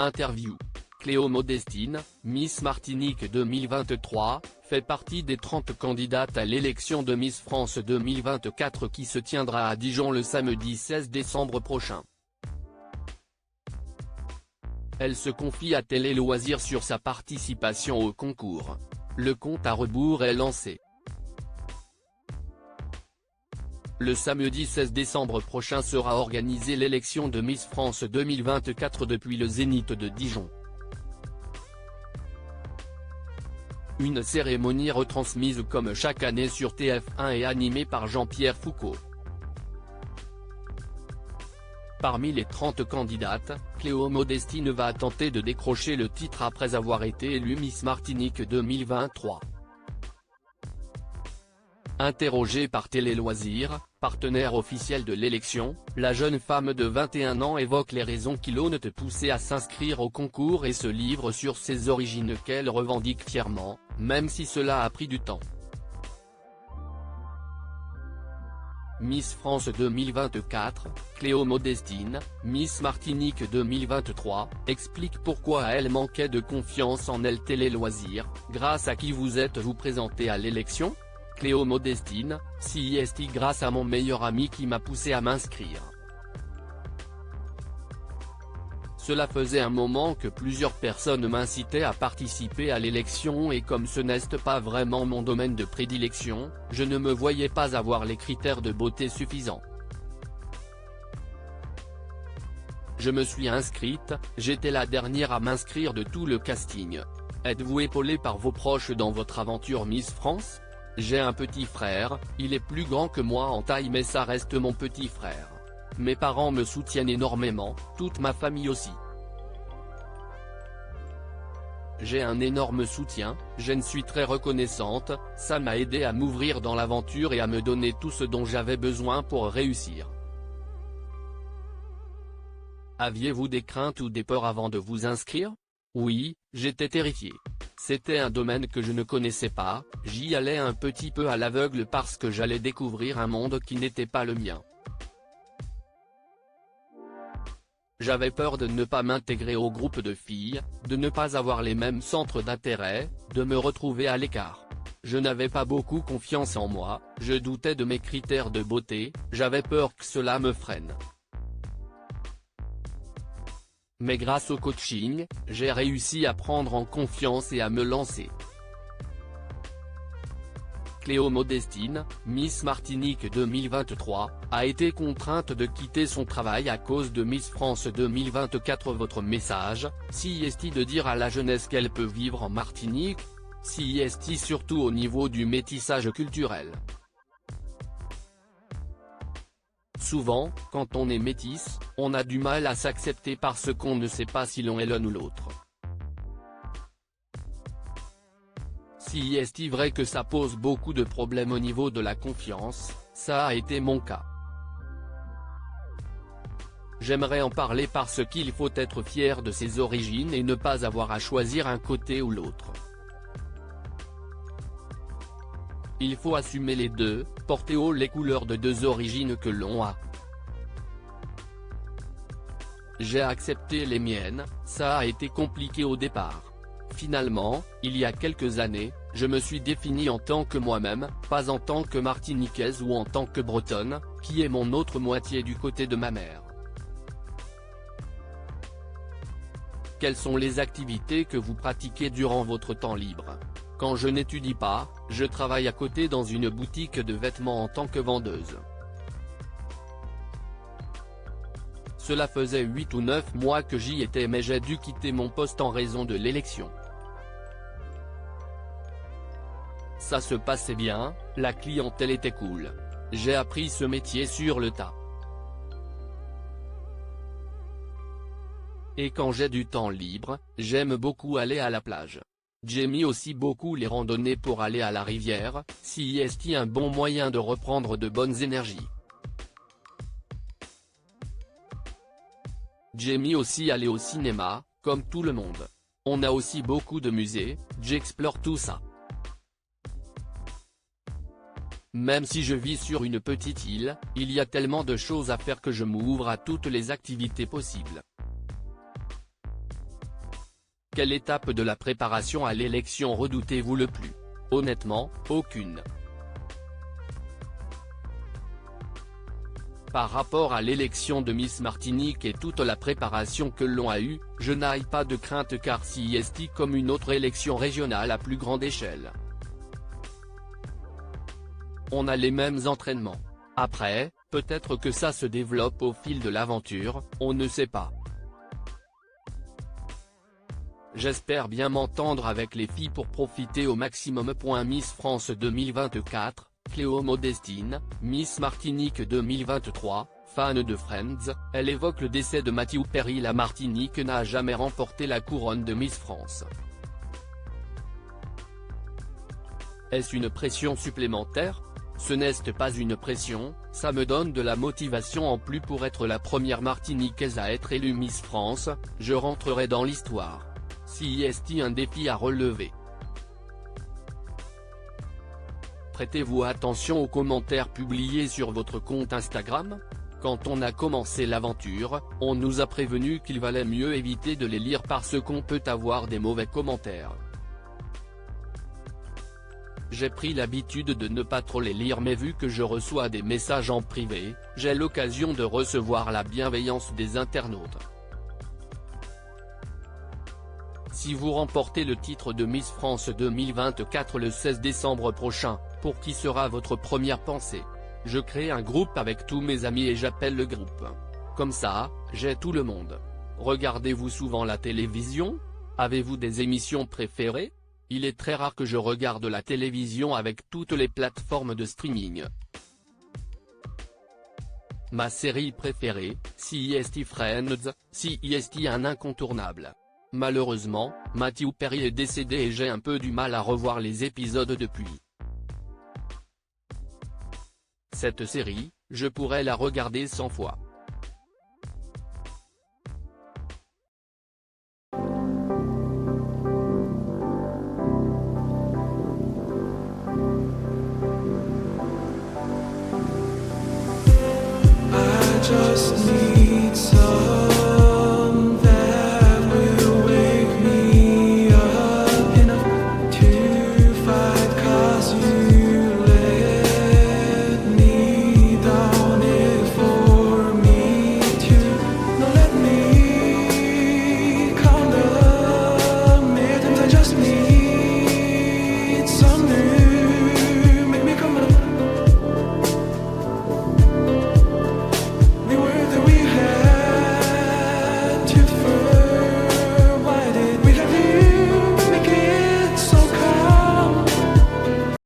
Interview. Cléo Modestine, Miss Martinique 2023, fait partie des 30 candidates à l'élection de Miss France 2024 qui se tiendra à Dijon le samedi 16 décembre prochain. Elle se confie à Télé Loisirs sur sa participation au concours. Le compte à rebours est lancé. Le samedi 16 décembre prochain sera organisée l'élection de Miss France 2024 depuis le Zénith de Dijon. Une cérémonie retransmise comme chaque année sur TF1 et animée par Jean-Pierre Foucault. Parmi les 30 candidates, Cléo Modestine va tenter de décrocher le titre après avoir été élue Miss Martinique 2023. Interrogée par Télé Loisirs, partenaire officiel de l'élection, la jeune femme de 21 ans évoque les raisons qui l'ont poussée à s'inscrire au concours et se livre sur ses origines qu'elle revendique fièrement, même si cela a pris du temps. Miss France 2024, Cléo Modestine, Miss Martinique 2023, explique pourquoi elle manquait de confiance en elle. Télé Loisirs, grâce à qui vous êtes-vous présentée à l'élection ? Cléo Modestine, CIST grâce à mon meilleur ami qui m'a poussé à m'inscrire. Cela faisait un moment que plusieurs personnes m'incitaient à participer à l'élection et comme ce n'est pas vraiment mon domaine de prédilection, je ne me voyais pas avoir les critères de beauté suffisants. Je me suis inscrite, j'étais la dernière à m'inscrire de tout le casting. Êtes-vous épaulé par vos proches dans votre aventure Miss France ? J'ai un petit frère, il est plus grand que moi en taille mais ça reste mon petit frère. Mes parents me soutiennent énormément, toute ma famille aussi. J'ai un énorme soutien, je ne suis très reconnaissante, ça m'a aidé à m'ouvrir dans l'aventure et à me donner tout ce dont j'avais besoin pour réussir. Aviez-vous des craintes ou des peurs avant de vous inscrire ? Oui, j'étais terrifié. C'était un domaine que je ne connaissais pas, j'y allais un petit peu à l'aveugle parce que j'allais découvrir un monde qui n'était pas le mien. J'avais peur de ne pas m'intégrer au groupe de filles, de ne pas avoir les mêmes centres d'intérêt, de me retrouver à l'écart. Je n'avais pas beaucoup confiance en moi, je doutais de mes critères de beauté, j'avais peur que cela me freine. Mais grâce au coaching, j'ai réussi à prendre en confiance et à me lancer. Cléo Modestine, Miss Martinique 2023, a été contrainte de quitter son travail à cause de Miss France 2024. Votre message, CIST de dire à la jeunesse qu'elle peut vivre en Martinique ? CIST surtout au niveau du métissage culturel. Souvent, quand on est métisse, on a du mal à s'accepter parce qu'on ne sait pas si l'on est l'un ou l'autre. Si est vrai que ça pose beaucoup de problèmes au niveau de la confiance, ça a été mon cas. J'aimerais en parler parce qu'il faut être fier de ses origines et ne pas avoir à choisir un côté ou l'autre. Il faut assumer les deux, porter haut les couleurs de deux origines que l'on a. J'ai accepté les miennes, ça a été compliqué au départ. Finalement, il y a quelques années, je me suis définie en tant que moi-même, pas en tant que martiniquaise ou en tant que bretonne, qui est mon autre moitié du côté de ma mère. Quelles sont les activités que vous pratiquez durant votre temps libre ? Quand je n'étudie pas, je travaille à côté dans une boutique de vêtements en tant que vendeuse. Cela faisait 8 ou 9 mois que j'y étais mais j'ai dû quitter mon poste en raison de l'élection. Ça se passait bien, la clientèle était cool. J'ai appris ce métier sur le tas. Et quand j'ai du temps libre, j'aime beaucoup aller à la plage. J'aime aussi beaucoup les randonnées pour aller à la rivière, si est un bon moyen de reprendre de bonnes énergies. J'aime aussi aller au cinéma, comme tout le monde. On a aussi beaucoup de musées, j'explore tout ça. Même si je vis sur une petite île, il y a tellement de choses à faire que je m'ouvre à toutes les activités possibles. Quelle étape de la préparation à l'élection redoutez-vous le plus? Honnêtement, aucune. Par rapport à l'élection de Miss Martinique et toute la préparation que l'on a eue, je n'ai pas de crainte car c'est comme une autre élection régionale à plus grande échelle. On a les mêmes entraînements. Après, peut-être que ça se développe au fil de l'aventure, on ne sait pas. J'espère bien m'entendre avec les filles pour profiter au maximum. Miss France 2024, Cléo Modestine, Miss Martinique 2023, fan de Friends, elle évoque le décès de Matthew Perry. La Martinique n'a jamais remporté la couronne de Miss France. Est-ce une pression supplémentaire? Ce n'est pas une pression, ça me donne de la motivation en plus pour être la première Martiniquaise à être élue Miss France, je rentrerai dans l'histoire. C'est un défi à relever. Prêtez-vous attention aux commentaires publiés sur votre compte Instagram? Quand on a commencé l'aventure, on nous a prévenu qu'il valait mieux éviter de les lire parce qu'on peut avoir des mauvais commentaires. J'ai pris l'habitude de ne pas trop les lire mais vu que je reçois des messages en privé, j'ai l'occasion de recevoir la bienveillance des internautes. Si vous remportez le titre de Miss France 2024 le 16 décembre prochain, pour qui sera votre première pensée? Je crée un groupe avec tous mes amis et j'appelle le groupe. Comme ça, j'ai tout le monde. Regardez-vous souvent la télévision? Avez-vous des émissions préférées? Il est très rare que je regarde la télévision avec toutes les plateformes de streaming. Ma série préférée, c'est Friends, c'est un incontournable. Malheureusement, Matthew Perry est décédé et j'ai un peu du mal à revoir les épisodes depuis. Cette série, je pourrais la regarder 100 fois. I just need